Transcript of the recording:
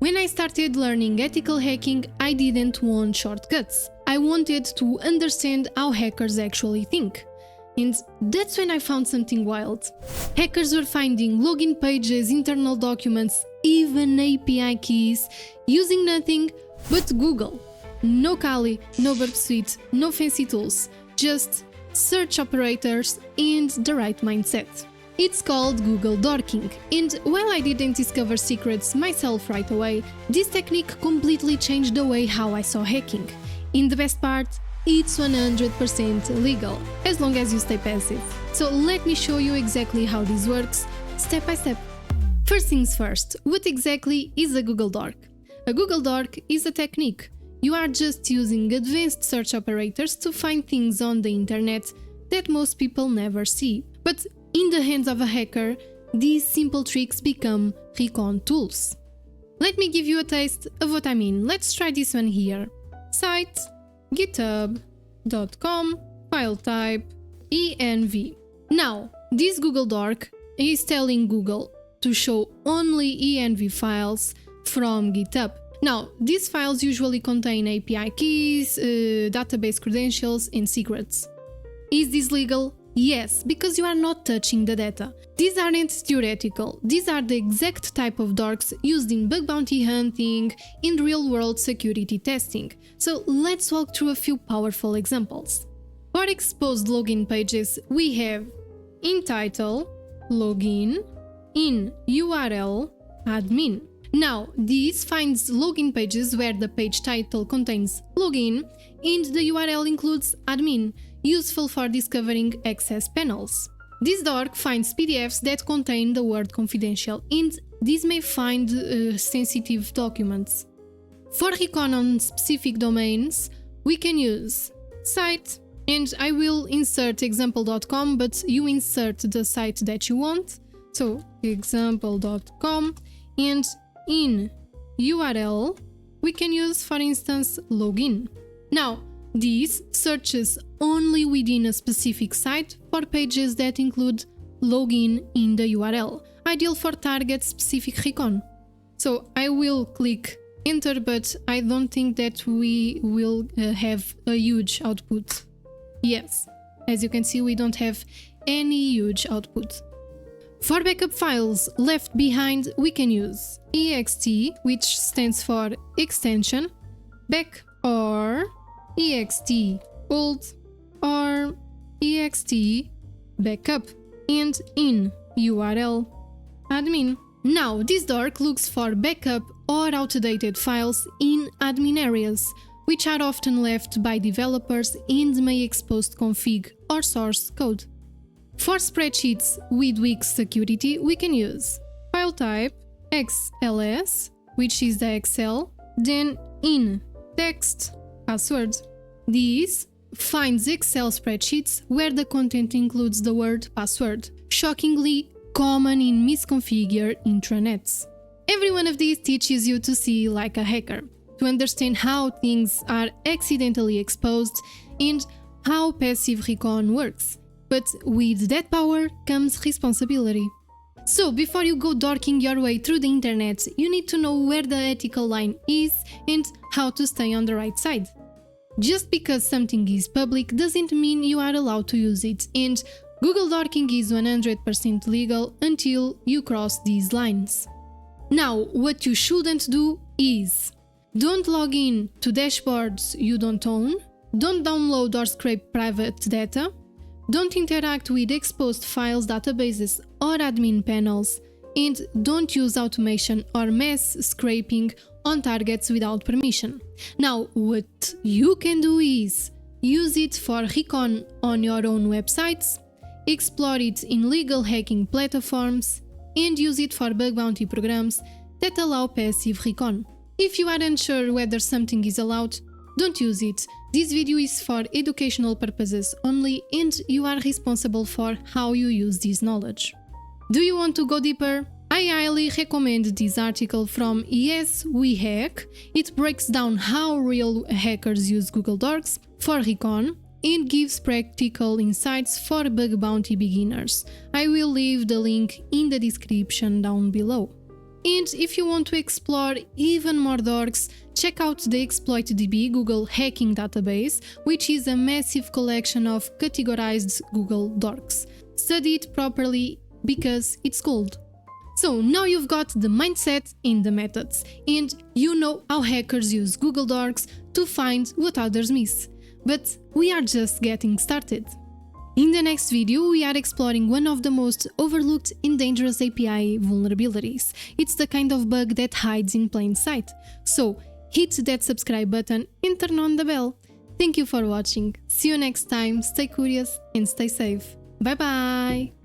When I started learning ethical hacking, I didn't want shortcuts. I wanted to understand how hackers actually think. And that's when I found something wild. Hackers were finding login pages, internal documents, even API keys, using nothing but Google. No Kali, no Burp Suite, no fancy tools, just search operators and the right mindset. It's called Google Dorking, and while I didn't discover secrets myself right away, this technique completely changed the way how I saw hacking. In the best part, it's 100% legal, as long as you stay passive. So let me show you exactly how this works, step by step. First things first, what exactly is a Google Dork? A Google Dork is a technique. You are just using advanced search operators to find things on the internet that most people never see. But in the hands of a hacker, these simple tricks become recon tools. Let me give you a taste of what I mean. Let's try this one here. Site, github.com, file type, env. Now, this Google Dork is telling Google to show only env files from GitHub. Now, these files usually contain API keys, database credentials, and secrets. Is this legal? Yes, because you are not touching the data. These aren't theoretical, these are the exact type of dorks used in bug bounty hunting, in real-world security testing. So let's walk through a few powerful examples. For exposed login pages, we have in title, login, in URL, admin. Now, this finds login pages where the page title contains login and the URL includes admin, useful for discovering access panels. This dork finds PDFs that contain the word confidential, and this may find sensitive documents. For recon on specific domains, we can use site, and I will insert example.com, but you insert the site that you want. So example.com, and in URL, we can use, for instance, login. Now, this searches only within a specific site for pages that include login in the URL, ideal for target specific recon. So I will click enter, but I don't think that we will have a huge output. Yes, as you can see, we don't have any huge output. For backup files left behind, we can use ext, which stands for extension, back, or ext old, or ext backup, and in URL admin. Now, this dork looks for backup or outdated files in admin areas, which are often left by developers and may expose config or source code. For spreadsheets with weak security, we can use file type XLS, which is the Excel, then in text password. This finds Excel spreadsheets where the content includes the word password, shockingly common in misconfigured intranets. Every one of these teaches you to see like a hacker, to understand how things are accidentally exposed and how passive recon works. But with that power comes responsibility. So before you go dorking your way through the internet, you need to know where the ethical line is and how to stay on the right side. Just because something is public doesn't mean you are allowed to use it, and Google Dorking is 100% legal until you cross these lines. Now, what you shouldn't do is: don't log in to dashboards you don't own, don't download or scrape private data, don't interact with exposed files, databases, or admin panels, and don't use automation or mass scraping on targets without permission. Now, what you can do is use it for recon on your own websites, explore it in legal hacking platforms, and use it for bug bounty programs that allow passive recon. If you are unsure whether something is allowed, don't use it. This video is for educational purposes only, and you are responsible for how you use this knowledge. Do you want to go deeper? I highly recommend this article from Yes We Hack. It breaks down how real hackers use Google Dorks for recon and gives practical insights for bug bounty beginners. I will leave the link in the description down below. And if you want to explore even more dorks, check out the ExploitDB Google hacking database, which is a massive collection of categorized Google dorks. Study it properly because it's gold. So now you've got the mindset and the methods, and you know how hackers use Google Dorks to find what others miss. But we are just getting started. In the next video, we are exploring one of the most overlooked and dangerous API vulnerabilities. It's the kind of bug that hides in plain sight. So hit that subscribe button and turn on the bell. Thank you for watching. See you next time. Stay curious and stay safe. Bye bye!